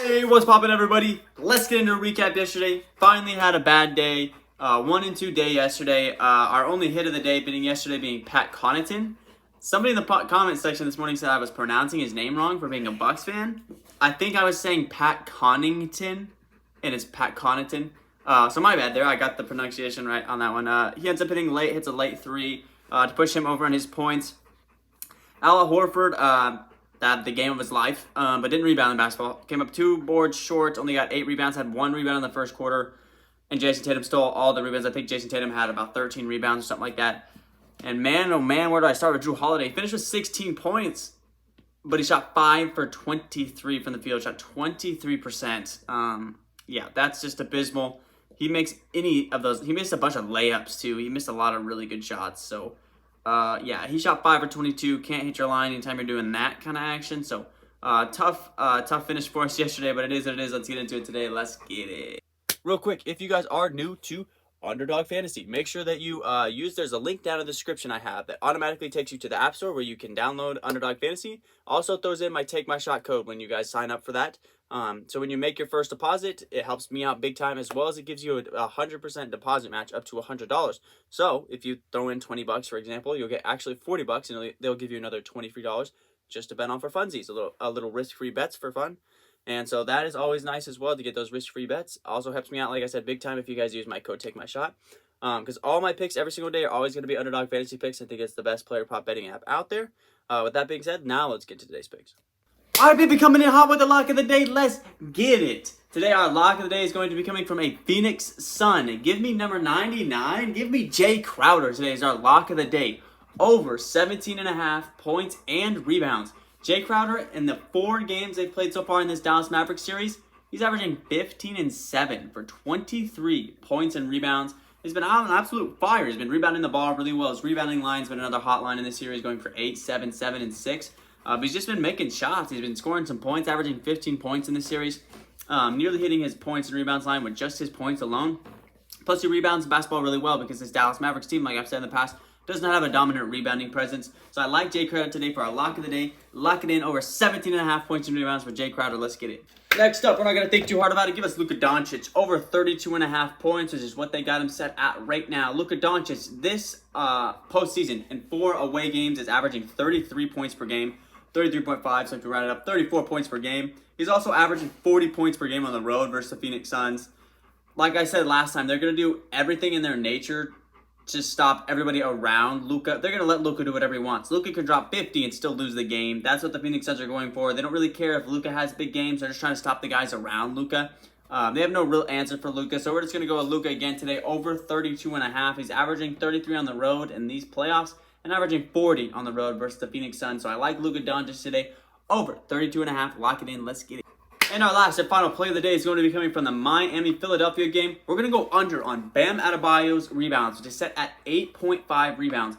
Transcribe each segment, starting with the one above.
Hey, what's poppin', everybody? Let's get into a recap yesterday. Finally had a bad day. 1-2 day yesterday. Our only hit of the day being Pat Connaughton. Somebody in the comment section this morning said I was pronouncing his name wrong for being a Bucks fan. I think I was saying Pat Connaughton, and it's Pat Connaughton. So my bad there. I got the pronunciation right on that one. He ends up hitting late, hits a late three to push him over on his points. Al Horford had the game of his life, but didn't rebound in basketball. Came up 2 boards short, only got 8 rebounds, had 1 rebound in the first quarter. And Jason Tatum stole all the rebounds. I think Jason Tatum had about 13 rebounds or something like that. And man, oh man, where do I start with Drew Holiday? He finished with 16 points, but he shot 5 for 23 from the field, shot 23%. Yeah, that's just abysmal. He makes any of those. He missed a bunch of layups too. He missed a lot of really good shots. So, yeah, he shot 5 for 22. Can't hit your line anytime you're doing that kind of action. So, tough finish for us yesterday, but it is what it is. Let's get into it today. Let's get it. Real quick, if you guys are new to Underdog Fantasy, make sure that you there's a link down in the description I have that automatically takes you to the App Store where you can download Underdog Fantasy. Also throws in my TAKEMYSHOT code when you guys sign up for that. So when you make your first deposit, it helps me out big time, as well as it gives you a 100% deposit match up to $100. So if you throw in $20, for example, you'll get actually $40, and they'll give you another $20 free just to bet on for funsies, a little risk-free bets for fun. And so that is always nice as well to get those risk-free bets. Also helps me out, like I said, big time if you guys use my code TAKEMYSHOT. Because all my picks every single day are always going to be Underdog Fantasy picks. I think it's the best player prop betting app out there. With that being said, now let's get to today's picks. All right, baby, coming in hot with the lock of the day. Let's get it. Today, our lock of the day is going to be coming from a Phoenix Sun. Give me number 99. Give me Jay Crowder. Today is our lock of the day. Over 17.5 points and rebounds. Jay Crowder, in the 4 games they've played so far in this Dallas Mavericks series, he's averaging 15-7 for 23 points and rebounds. He's been on an absolute fire. He's been rebounding the ball really well. His rebounding line's been another hot line in this series, going for 8, 7, 7, and 6. But he's just been making shots. He's been scoring some points, averaging 15 points in this series. Nearly hitting his points and rebounds line with just his points alone. Plus, he rebounds basketball really well because this Dallas Mavericks team, like I've said in the past, does not have a dominant rebounding presence. So I like Jay Crowder today for our lock of the day. Lock it in over 17.5 points and rebounds for Jay Crowder. Let's get it. Next up, we're not going to think too hard about it. Give us Luka Doncic. Over 32.5 points, which is what they got him set at right now. Luka Doncic, this postseason, in 4 away games, is averaging 33 points per game. 33.5, so if you round it up, 34 points per game. He's also averaging 40 points per game on the road versus the Phoenix Suns. Like I said last time, they're going to do everything in their nature to stop everybody around Luka. They're going to let Luka do whatever he wants. Luka could drop 50 and still lose the game. That's what the Phoenix Suns are going for. They don't really care if Luka has big games. They're just trying to stop the guys around Luka. They have no real answer for Luka, so we're just going to go with Luka again today. Over 32.5. He's averaging 33 on the road in these playoffs and averaging 40 on the road versus the Phoenix Suns. So I like Luka Doncic today. Over 32.5. Lock it in. Let's get it. And our last and final play of the day is going to be coming from the Miami-Philadelphia game. We're going to go under on Bam Adebayo's rebounds, which is set at 8.5 rebounds.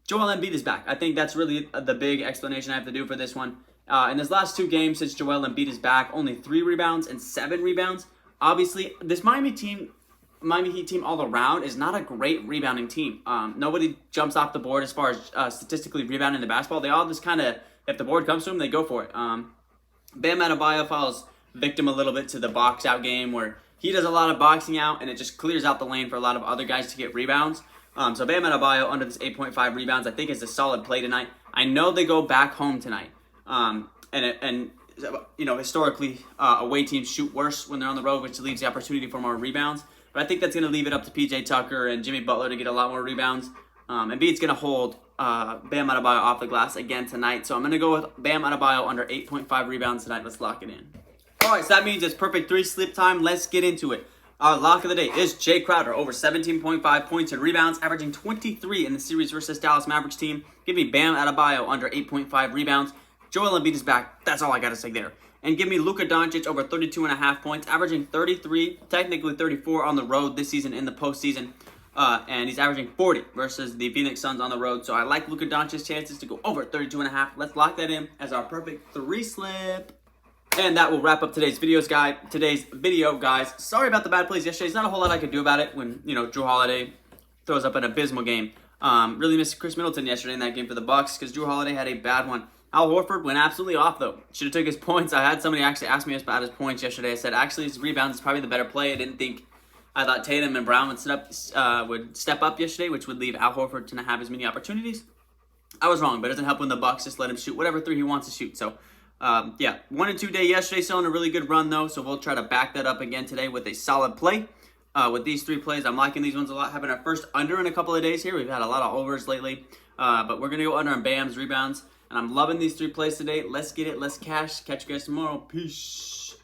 Joel Embiid is back. I think that's really the big explanation I have to do for this one. In his last 2 games since Joel Embiid is back, only 3 rebounds and 7 rebounds. Obviously, this Miami Heat team all around is not a great rebounding team. Nobody jumps off the board as far as statistically rebounding the basketball. They all just kind of, if the board comes to them, they go for it. Bam Adebayo falls victim a little bit to the box out game where he does a lot of boxing out and it just clears out the lane for a lot of other guys to get rebounds. So Bam Adebayo under this 8.5 rebounds I think is a solid play tonight. I know they go back home tonight. And you know, historically away teams shoot worse when they're on the road, which leaves the opportunity for more rebounds. But I think that's going to leave it up to PJ Tucker and Jimmy Butler to get a lot more rebounds. Embiid's going to hold Bam Adebayo off the glass again tonight. So I'm going to go with Bam Adebayo under 8.5 rebounds tonight. Let's lock it in. All right, so that means it's perfect 3 sleep time. Let's get into it. Our lock of the day is Jay Crowder, over 17.5 points and rebounds, averaging 23 in the series versus Dallas Mavericks team. Give me Bam Adebayo under 8.5 rebounds. Joel Embiid is back. That's all I got to say there. And give me Luka Doncic over 32.5 points, averaging 33, technically 34 on the road this season in the postseason. And he's averaging 40 versus the Phoenix Suns on the road. So I like Luka Doncic's chances to go over 32.5. Let's lock that in as our perfect 3 slip. And that will wrap up today's video, guys. Sorry about the bad plays yesterday. There's not a whole lot I could do about it when, you know, Drew Holiday throws up an abysmal game. Really missed Chris Middleton yesterday in that game for the Bucks because Drew Holiday had a bad one. Al Horford went absolutely off, though. Should have took his points. I had somebody actually ask me about his points yesterday. I said, actually, his rebounds is probably the better play. I thought Tatum and Brown would step up yesterday, which would leave Al Horford to not have as many opportunities. I was wrong, but it doesn't help when the Bucks just let him shoot whatever three he wants to shoot. So, yeah, 1-2 day yesterday, still on a really good run, though. So we'll try to back that up again today with a solid play. With these 3 plays, I'm liking these ones a lot. Having our first under in a couple of days here. We've had a lot of overs lately, but we're going to go under on BAMs, rebounds. And I'm loving these 3 plays today. Let's get it. Let's cash. Catch you guys tomorrow. Peace.